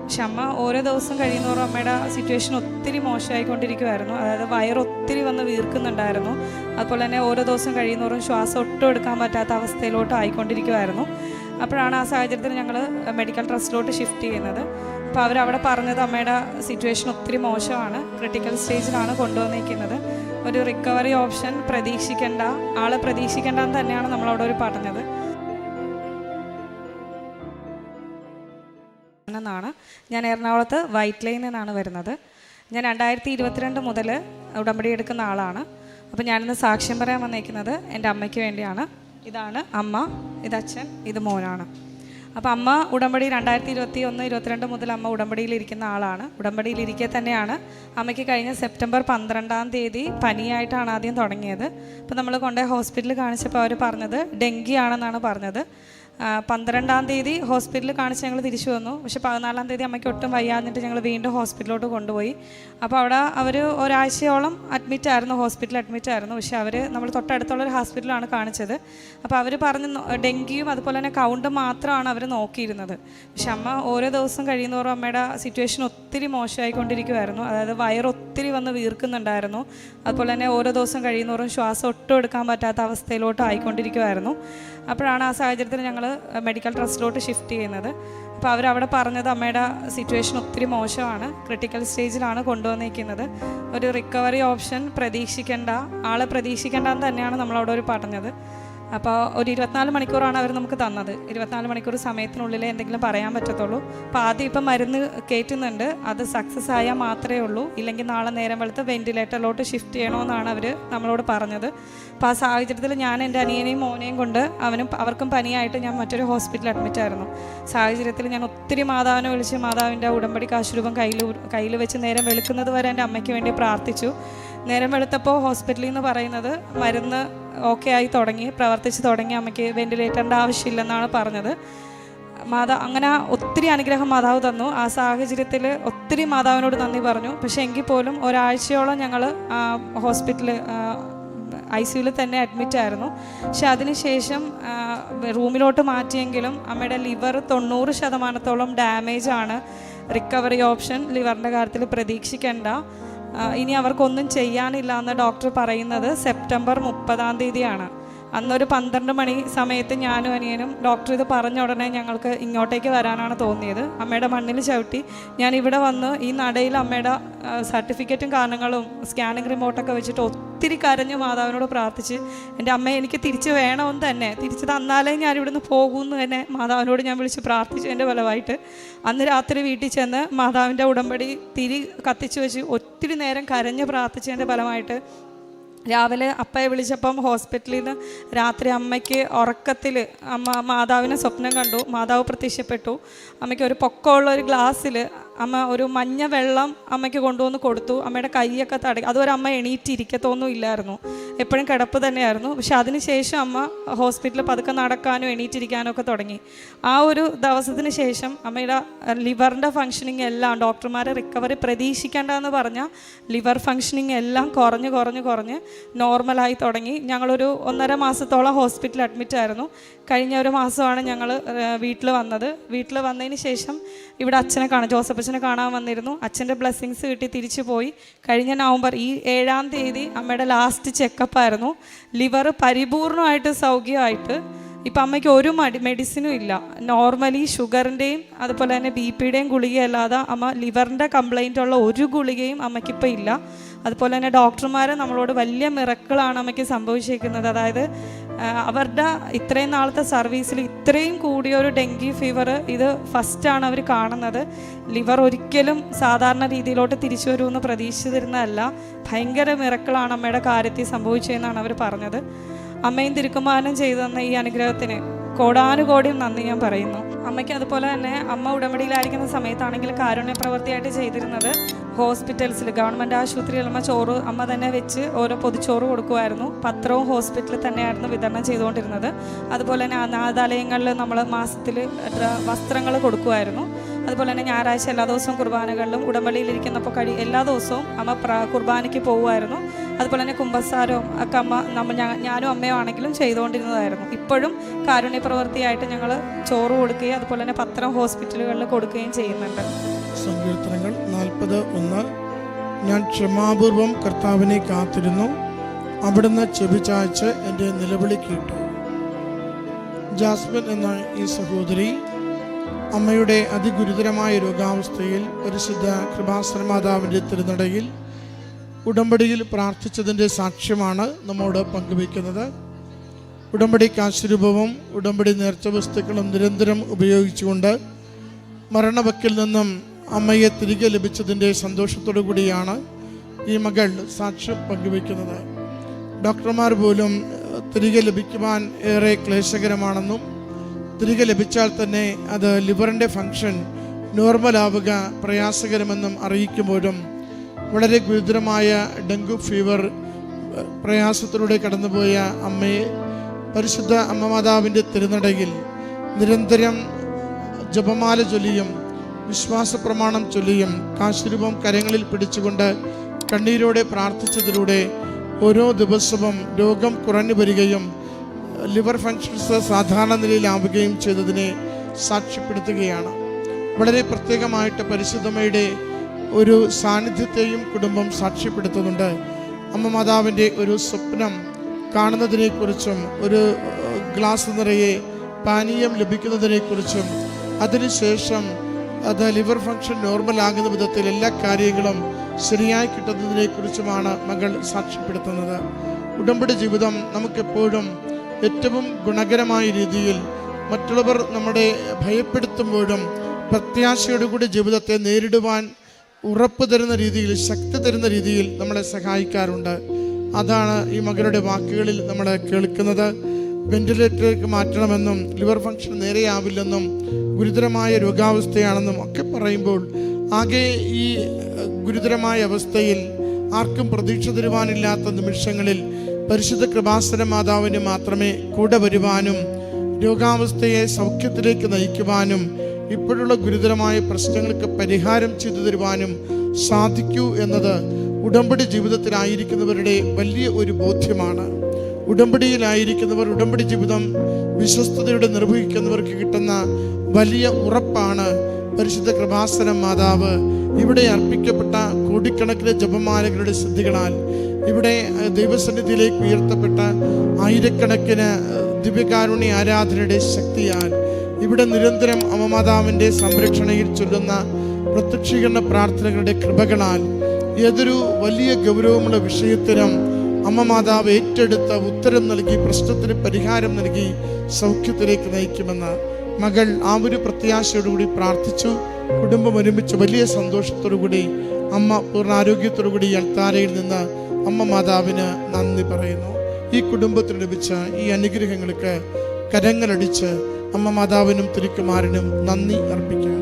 പക്ഷെ അമ്മ ഓരോ ദിവസം കഴിയുന്നതോറും അമ്മയുടെ സിറ്റുവേഷൻ ഒത്തിരി മോശമായിക്കൊണ്ടിരിക്കുമായിരുന്നു. അതായത് വയറൊത്തിരി വന്ന് വീർക്കുന്നുണ്ടായിരുന്നു. അതുപോലെ തന്നെ ഓരോ ദിവസം കഴിയുന്നതോറും ശ്വാസം ഒട്ടും എടുക്കാൻ പറ്റാത്ത അവസ്ഥയിലോട്ട് ആയിക്കൊണ്ടിരിക്കുമായിരുന്നു. അപ്പോഴാണ് ആ സാഹചര്യത്തിൽ ഞങ്ങൾ മെഡിക്കൽ ട്രസ്റ്റിലോട്ട് ഷിഫ്റ്റ് ചെയ്യുന്നത്. അപ്പോൾ അവരവിടെ പറഞ്ഞത് അമ്മയുടെ സിറ്റുവേഷൻ ഒത്തിരി മോശമാണ്, ക്രിട്ടിക്കൽ സ്റ്റേജിലാണ് കൊണ്ടുവന്നിരിക്കുന്നത്, ഒരു റിക്കവറി ഓപ്ഷൻ പ്രതീക്ഷിക്കേണ്ട, ആളെ പ്രതീക്ഷിക്കേണ്ടെന്ന് തന്നെയാണ് നമ്മളവിടെ ഒരു പറഞ്ഞത്. എന്നാണ് ഞാൻ എറണാകുളത്ത് വൈറ്റ് ലൈനിൽ നിന്നാണ് വരുന്നത്. ഞാൻ 2022 മുതൽ ഉടമ്പടി എടുക്കുന്ന ആളാണ്. അപ്പോൾ ഞാനിന്ന് സാക്ഷ്യം പറയാൻ വന്നേക്കുന്നത് എൻ്റെ അമ്മയ്ക്ക് വേണ്ടിയാണ്. ഇതാണ് അമ്മ, ഇത് അച്ഛൻ, ഇത് മോനാണ്. അപ്പോൾ അമ്മ ഉടമ്പടി 2021-22 മുതൽ അമ്മ ഉടമ്പടിയിലിരിക്കുന്ന ആളാണ്. ഉടമ്പടിയിലിരിക്കെ തന്നെയാണ് അമ്മയ്ക്ക് കഴിഞ്ഞ സെപ്റ്റംബർ 12 പനിയായിട്ടാണ് ആദ്യം തുടങ്ങിയത്. അപ്പോൾ നമ്മൾ കൊണ്ടുപോയി ഹോസ്പിറ്റലിൽ കാണിച്ചപ്പോൾ അവർ പറഞ്ഞത് ഡെങ്കി ആണെന്നാണ് പറഞ്ഞത്. 12 ഹോസ്പിറ്റലിൽ കാണിച്ച് ഞങ്ങൾ തിരിച്ചു വന്നു. പക്ഷെ 14 അമ്മയ്ക്ക് ഒട്ടും വയ്യാഞ്ഞിട്ട് ഞങ്ങൾ വീണ്ടും ഹോസ്പിറ്റലിലോട്ട് കൊണ്ടുപോയി. അപ്പോൾ അവിടെ അവർ ഒരാഴ്ചയോളം ഹോസ്പിറ്റലിൽ അഡ്മിറ്റായിരുന്നു. പക്ഷെ നമ്മൾ തൊട്ടടുത്തുള്ളൊരു ഹോസ്പിറ്റലാണ് കാണിച്ചത്. അപ്പോൾ അവർ പറഞ്ഞ് ഡെങ്കിയും അതുപോലെ തന്നെ കൗണ്ടും മാത്രമാണ് അവർ നോക്കിയിരുന്നത്. പക്ഷെ അമ്മ ഓരോ ദിവസം കഴിയുന്നതോറും അമ്മയുടെ സിറ്റുവേഷൻ ഒത്തിരി മോശമായിക്കൊണ്ടിരിക്കുമായിരുന്നു. അതായത് വയറൊത്തിരി വന്ന് വീർക്കുന്നുണ്ടായിരുന്നു. അതുപോലെ തന്നെ ഓരോ ദിവസം കഴിയുന്നതോറും ശ്വാസം ഒട്ടും എടുക്കാൻ പറ്റാത്ത അവസ്ഥയിലോട്ട് ആയിക്കൊണ്ടിരിക്കുമായിരുന്നു. അപ്പോഴാണ് ആ സാഹചര്യത്തിൽ ഞങ്ങൾ മെഡിക്കൽ ട്രസ്റ്റിലോട്ട് ഷിഫ്റ്റ് ചെയ്യുന്നത്. അപ്പോൾ അവരവിടെ പറഞ്ഞത് അമ്മയുടെ സിറ്റുവേഷൻ ഒത്തിരി മോശമാണ്, ക്രിട്ടിക്കൽ സ്റ്റേജിലാണ് കൊണ്ടുവന്നിരിക്കുന്നത്, ഒരു റിക്കവറി ഓപ്ഷൻ പ്രതീക്ഷിക്കേണ്ട, ആളെ പ്രതീക്ഷിക്കേണ്ടെന്ന് തന്നെയാണ് നമ്മളവിടെ ഒരു പറഞ്ഞത്. അപ്പോൾ ഒരു 24 മണിക്കൂറാണ് അവർ നമുക്ക് തന്നത്. 24 മണിക്കൂർ സമയത്തിനുള്ളിൽ എന്തെങ്കിലും പറയാൻ പറ്റത്തുള്ളൂ. അപ്പോൾ ആദ്യം ഇപ്പം മരുന്ന് കയറ്റുന്നുണ്ട്, അത് സക്സസ് ആയാൽ മാത്രമേ ഉള്ളൂ, ഇല്ലെങ്കിൽ നാളെ നേരം വെളുത്ത് വെൻറ്റിലേറ്ററിലോട്ട് ഷിഫ്റ്റ് ചെയ്യണമെന്നാണ് അവർ നമ്മളോട് പറഞ്ഞത്. അപ്പോൾ ആ സാഹചര്യത്തിൽ ഞാൻ എൻ്റെ അനിയനെയും മോനെയും കൊണ്ട് അവർക്കും പനിയായിട്ട് ഞാൻ മറ്റൊരു ഹോസ്പിറ്റലിൽ അഡ്മിറ്റായിരുന്നു. സാഹചര്യത്തിൽ ഞാൻ ഒത്തിരി മാതാവിനെ വിളിച്ച് മാതാവിൻ്റെ ഉടമ്പടി കാശുരൂപം കയ്യിൽ വെച്ച് നേരം വെളുക്കുന്നത് വരെ എൻ്റെ അമ്മയ്ക്ക് വേണ്ടി പ്രാർത്ഥിച്ചു. നേരം വെളുത്തപ്പോൾ ഹോസ്പിറ്റലിൽ നിന്ന് പറയുന്നത് മരുന്ന് ഓക്കെ ആയി തുടങ്ങി, പ്രവർത്തിച്ച് തുടങ്ങി, അമ്മയ്ക്ക് വെൻറ്റിലേറ്ററിൻ്റെ ആവശ്യമില്ലെന്നാണ് പറഞ്ഞത്. അങ്ങനെ ഒത്തിരി അനുഗ്രഹം മാതാവ് തന്നു. ആ സാഹചര്യത്തിൽ ഒത്തിരി മാതാവിനോട് നന്ദി പറഞ്ഞു. പക്ഷേ എങ്കിൽ പോലും ഒരാഴ്ചയോളം ഞങ്ങൾ ഹോസ്പിറ്റലിൽ ICUവിൽ തന്നെ അഡ്മിറ്റായിരുന്നു. പക്ഷെ അതിനുശേഷം റൂമിലോട്ട് മാറ്റിയെങ്കിലും അമ്മയുടെ ലിവർ 90% ഡാമേജാണ്. റിക്കവറി ഓപ്ഷൻ ലിവറിൻ്റെ കാര്യത്തിൽ പ്രതീക്ഷിക്കേണ്ട, ഇനി അവർക്കൊന്നും ചെയ്യാനില്ല എന്ന് ഡോക്ടർ പറയുന്നത് സെപ്റ്റംബർ 30 അന്നൊരു 12 മണി സമയത്ത് ഞാനും അനിയനും ഡോക്ടർ ഇത് പറഞ്ഞ ഉടനെ ഞങ്ങൾക്ക് ഇങ്ങോട്ടേക്ക് വരാനാണ് തോന്നിയത്. അമ്മയുടെ മണ്ണിൽ ചവിട്ടി ഞാൻ ഇവിടെ വന്ന് ഈ നടയിൽ അമ്മയുടെ സർട്ടിഫിക്കറ്റും കാരണങ്ങളും സ്കാനിങ് റിമോട്ടൊക്കെ വെച്ചിട്ട് ഒത്തിരി കരഞ്ഞു മാതാവിനോട് പ്രാർത്ഥിച്ച്, എൻ്റെ അമ്മയെ എനിക്ക് തിരിച്ച് വേണമെന്ന് തന്നെ, തിരിച്ച് തന്നാലേ ഞാൻ ഇവിടുന്ന് പോകുമെന്ന് തന്നെ മാതാവിനോട് ഞാൻ വിളിച്ച് പ്രാർത്ഥിച്ചു. എൻ്റെ ഫലമായിട്ട് അന്ന് രാത്രി വീട്ടിൽ ചെന്ന് മാതാവിൻ്റെ ഉടമ്പടി തിരി കത്തിച്ച് വെച്ച് ഒത്തിരി നേരം കരഞ്ഞ് പ്രാർത്ഥിച്ചതിൻ്റെ ഫലമായിട്ട് രാവിലെ അപ്പയെ വിളിച്ചപ്പം ഹോസ്പിറ്റലിൽ നിന്ന് രാത്രി അമ്മയ്ക്ക് ഉറക്കത്തിൽ മാതാവിനെ സ്വപ്നം കണ്ടു. മാതാവ് പ്രത്യക്ഷപ്പെട്ടു. അമ്മയ്ക്ക് ഒരു പൊക്കമുള്ള ഒരു ഗ്ലാസ്സിൽ അമ്മ ഒരു മഞ്ഞ വെള്ളം അമ്മയ്ക്ക് കൊണ്ടുവന്ന് കൊടുത്തു. അമ്മയുടെ കൈയൊക്കെ തടയി. അതുവരെ അമ്മ എണീറ്റിരിക്കത്തൊന്നും ഇല്ലായിരുന്നു, എപ്പോഴും കിടപ്പ് തന്നെയായിരുന്നു. പക്ഷെ അതിനുശേഷം അമ്മ ഹോസ്പിറ്റലിൽ പതുക്കെ നടക്കാനും എണീറ്റിരിക്കാനും ഒക്കെ തുടങ്ങി. ആ ഒരു ദിവസത്തിന് ശേഷം അമ്മയുടെ ലിവറിൻ്റെ ഫങ്ഷനിങ് എല്ലാം ഡോക്ടർമാരെ റിക്കവറി പ്രതീക്ഷിക്കേണ്ടെന്ന് പറഞ്ഞാൽ ലിവർ ഫങ്ഷനിങ് എല്ലാം കുറഞ്ഞ് നോർമലായി തുടങ്ങി. ഞങ്ങളൊരു 1.5 മാസത്തോളം ഹോസ്പിറ്റലിൽ അഡ്മിറ്റായിരുന്നു. കഴിഞ്ഞ ഒരു മാസമാണ് ഞങ്ങൾ വീട്ടിൽ വന്നത്. വീട്ടിൽ വന്നതിന് ശേഷം ഇവിടെ അച്ഛനെ ജോസഫ് അച്ഛനെ കാണാൻ വന്നിരുന്നു. അച്ഛൻ്റെ ബ്ലെസ്സിങ്സ് കിട്ടി തിരിച്ചു പോയി. കഴിഞ്ഞ നവംബർ 7 അമ്മയുടെ ലാസ്റ്റ് ചെക്കപ്പായിരുന്നു. ലിവർ പരിപൂർണമായിട്ട് സൗഖ്യമായിട്ട് ഇപ്പം അമ്മയ്ക്ക് ഒരു മെഡിസിനും ഇല്ല. നോർമലി ഷുഗറിൻ്റെയും അതുപോലെ തന്നെ BP-യുടെയും ഗുളികയല്ലാതെ അമ്മ ലിവറിൻ്റെ കംപ്ലൈൻ്റ് ഉള്ള ഒരു ഗുളികയും അമ്മയ്ക്കിപ്പോൾ ഇല്ല. അതുപോലെ തന്നെ ഡോക്ടർമാർ നമ്മളോട് വലിയ മിറക്കിളാണ് അമ്മയ്ക്ക് സംഭവിച്ചിരിക്കുന്നത്. അതായത് അവരുടെ ഇത്രയും നാളത്തെ സർവീസിൽ ഇത്രയും കൂടിയൊരു ഡെങ്കി ഫീവർ ഇത് ഫസ്റ്റാണ് അവർ കാണുന്നത്. ലിവർ ഒരിക്കലും സാധാരണ രീതിയിലോട്ട് തിരിച്ചു വരുമെന്ന് പ്രതീക്ഷിച്ചിരുന്നതല്ല. ഭയങ്കര മിറക്കിളാണ് അമ്മയുടെ കാര്യത്തിൽ സംഭവിച്ചതെന്നാണ് അവർ പറഞ്ഞത്. അമ്മയും തിരുക്കുമാരനും ചെയ്തു തന്ന ഈ അനുഗ്രഹത്തിന് കോടാനുകോടിയും നന്ദി ഞാൻ പറയുന്നു. അമ്മയ്ക്ക് അതുപോലെ തന്നെ അമ്മ ഉടമ്പടിയിലായിരിക്കുന്ന സമയത്താണെങ്കിൽ കാരുണ്യ പ്രവൃത്തിയായിട്ട് ചെയ്തിരുന്നത് ഹോസ്പിറ്റൽസിൽ ഗവൺമെൻറ് ആശുപത്രിയിൽ അമ്മ തന്നെ വെച്ച് ഓരോ പൊതിച്ചോറ് കൊടുക്കുമായിരുന്നു. പത്രവും ഹോസ്പിറ്റലിൽ തന്നെയായിരുന്നു വിതരണം ചെയ്തുകൊണ്ടിരുന്നത്. അതുപോലെ തന്നെ അനാഥാലയങ്ങളിൽ നമ്മൾ മാസത്തിൽ വസ്ത്രങ്ങൾ കൊടുക്കുമായിരുന്നു. അതുപോലെ തന്നെ ഞായറാഴ്ച എല്ലാ ദിവസവും കുർബാനകളിലും ഉടമ്പടിയിലിരിക്കുന്നപ്പോൾ എല്ലാ ദിവസവും അമ്മ കുർബാനയ്ക്ക് പോകുമായിരുന്നു. അതുപോലെ തന്നെ കുമ്പസാരവും ഒക്കെ ഞാനും അമ്മയും ആണെങ്കിലും ചെയ്തുകൊണ്ടിരുന്നതായിരുന്നു. ഇപ്പോഴും കാരുണ്യ പ്രവൃത്തിയായിട്ട് ഞങ്ങൾ ചോറ് കൊടുക്കുകയും അതുപോലെ തന്നെ പത്രം ഹോസ്പിറ്റലുകളിൽ കൊടുക്കുകയും ചെയ്യുന്നുണ്ട്. സങ്കീർത്തനങ്ങൾ 40:1. ഞാൻ ക്ഷമാപൂർവം കർത്താവിനെ കാത്തിരുന്നു, അവിടുന്ന് ചെവിചായ്ച്ച് എൻ്റെ നിലവിളി കേട്ടു. ജാസ്മിൻ എന്ന ഈ സഹോദരി അമ്മയുടെ അതിഗുരുതരമായ രോഗാവസ്ഥയിൽ പരിശുദ്ധ കൃപാസന മാതാവിൻ്റെ തിരുനടയിൽ ഉടമ്പടിയിൽ പ്രാർത്ഥിച്ചതിൻ്റെ സാക്ഷ്യമാണ് നമ്മോട് പങ്കുവയ്ക്കുന്നത്. ഉടമ്പടി കാശുരൂപവും ഉടമ്പടി നേർച്ച വസ്തുക്കളും നിരന്തരം ഉപയോഗിച്ചുകൊണ്ട് മരണവക്കിൽ നിന്നും അമ്മയെ തിരികെ ലഭിച്ചതിൻ്റെ സന്തോഷത്തോടു കൂടിയാണ് ഈ മകൾ സാക്ഷ്യം പങ്കുവയ്ക്കുന്നത്. ഡോക്ടർമാർ പോലും തിരികെ ലഭിക്കുവാൻ ഏറെ ക്ലേശകരമാണെന്നും തിരികെ ലഭിച്ചാൽ തന്നെ അത് ലിവറിൻ്റെ ഫങ്ഷൻ നോർമലാവുക പ്രയാസകരമെന്നും അറിയിക്കുമ്പോഴും വളരെ ഗുരുതരമായ ഡെങ്കു ഫീവർ പ്രയാസത്തിലൂടെ കടന്നുപോയ അമ്മയെ പരിശുദ്ധ അമ്മ മാതാവിൻ്റെ തിരുനടയിൽ നിരന്തരം ജപമാല ചൊല്ലിയും വിശ്വാസ പ്രമാണം ചൊല്ലിയും കാശുരൂപം കരങ്ങളിൽ പിടിച്ചുകൊണ്ട് കണ്ണീരോടെ പ്രാർത്ഥിച്ചതിലൂടെ ഓരോ ദിവസവും രോഗം കുറഞ്ഞു വരികയും ലിവർ ഫങ്ഷൻസ് സാധാരണ നിലയിലാവുകയും ചെയ്തതിനെ സാക്ഷ്യപ്പെടുത്തുകയാണ്. വളരെ പ്രത്യേകമായിട്ട് പരിശുദ്ധമ്മയുടെ ഒരു സാന്നിധ്യത്തെയും കുടുംബം സാക്ഷ്യപ്പെടുത്തുന്നുണ്ട്. അമ്മ മാതാവിൻ്റെ ഒരു സ്വപ്നം കാണുന്നതിനെക്കുറിച്ചും ഒരു ഗ്ലാസ് നിറയെ പാനീയം ലഭിക്കുന്നതിനെക്കുറിച്ചും അതിനുശേഷം അത് ലിവർ ഫങ്ഷൻ നോർമൽ ആകുന്ന വിധത്തിൽ എല്ലാ കാര്യങ്ങളും ശരിയായി കിട്ടുന്നതിനെക്കുറിച്ചുമാണ് മകൾ സാക്ഷ്യപ്പെടുത്തുന്നത്. ഉടമ്പടി ജീവിതം നമുക്കെപ്പോഴും ഏറ്റവും ഗുണകരമായ രീതിയിൽ മറ്റുള്ളവർ നമ്മളെ ഭയപ്പെടുത്തുമ്പോഴും പ്രത്യാശയോടുകൂടി ജീവിതത്തെ നേരിടുവാൻ ഉറപ്പ് തരുന്ന രീതിയിൽ, ശക്തി തരുന്ന രീതിയിൽ നമ്മളെ സഹായിക്കാറുണ്ട്. അതാണ് ഈ മകളുടെ വാക്കുകളിൽ നമ്മൾ കേൾക്കുന്നത്. വെന്റിലേറ്ററിലേക്ക് മാറ്റണമെന്നും ലിവർ ഫങ്ഷൻ നേരെയാവില്ലെന്നും ഗുരുതരമായ രോഗാവസ്ഥയാണെന്നും ഒക്കെ പറയുമ്പോൾ ആകെ ഈ ഗുരുതരമായ അവസ്ഥയിൽ ആർക്കും പ്രതീക്ഷ തരുവാനില്ലാത്ത നിമിഷങ്ങളിൽ പരിശുദ്ധ കൃപാസന മാതാവിന് മാത്രമേ കൂടെ വരുവാനും രോഗാവസ്ഥയെ സൗഖ്യത്തിലേക്ക് നയിക്കുവാനും ഇപ്പോഴുള്ള ഗുരുതരമായ പ്രശ്നങ്ങൾക്ക് പരിഹാരം ചെയ്തു തരുവാനും സാധിക്കൂ എന്നത് ഉടമ്പടി ജീവിതത്തിലായിരിക്കുന്നവരുടെ വലിയ ഒരു ബോധ്യമാണ്. ഉടമ്പടിയിലായിരിക്കുന്നവർ, ഉടമ്പടി ജീവിതം വിശ്വസ്തയോടെ നിർവഹിക്കുന്നവർക്ക് കിട്ടുന്ന വലിയ ഉറപ്പാണ് പരിശുദ്ധ കൃപാസന മാതാവ് ഇവിടെ അർപ്പിക്കപ്പെട്ട കോടിക്കണക്കിന് ജപമാലകളുടെ സിദ്ധികളാൽ, ഇവിടെ ദൈവസന്നിധിയിലേക്ക് ഉയർത്തപ്പെട്ട ആയിരക്കണക്കിന് ദിവ്യകാരുണ്യ ആരാധനയുടെ ശക്തിയാൽ, ഇവിടെ നിരന്തരം അമ്മ മാതാവിൻ്റെ സംരക്ഷണയിൽ ചൊല്ലുന്ന പ്രത്യക്ഷീകരണ പ്രാർത്ഥനകളുടെ കൃപകളാൽ ഏതൊരു വലിയ ഗൗരവമുള്ള വിഷയത്തിനും അമ്മ മാതാവ് ഏറ്റെടുത്ത ഉത്തരം നൽകി, പ്രശ്നത്തിന് പരിഹാരം നൽകി സൗഖ്യത്തിലേക്ക് നയിക്കുമെന്ന് മകൾ ആ ഒരു പ്രത്യാശയോടുകൂടി പ്രാർത്ഥിച്ചു. കുടുംബം ഒരുമിച്ച് വലിയ സന്തോഷത്തോടുകൂടി അമ്മ പൂർണ്ണാരോഗ്യത്തോടുകൂടി അൾത്താരയിൽ നിന്ന് അമ്മ മാതാവിന് നന്ദി പറയുന്നു. ഈ കുടുംബത്തിന് ലഭിച്ച ഈ അനുഗ്രഹങ്ങൾക്ക് കരങ്ങളടിച്ച് അമ്മ മാതാവിനും തിരുക്കുമാരനും നന്ദി അർപ്പിക്കുക.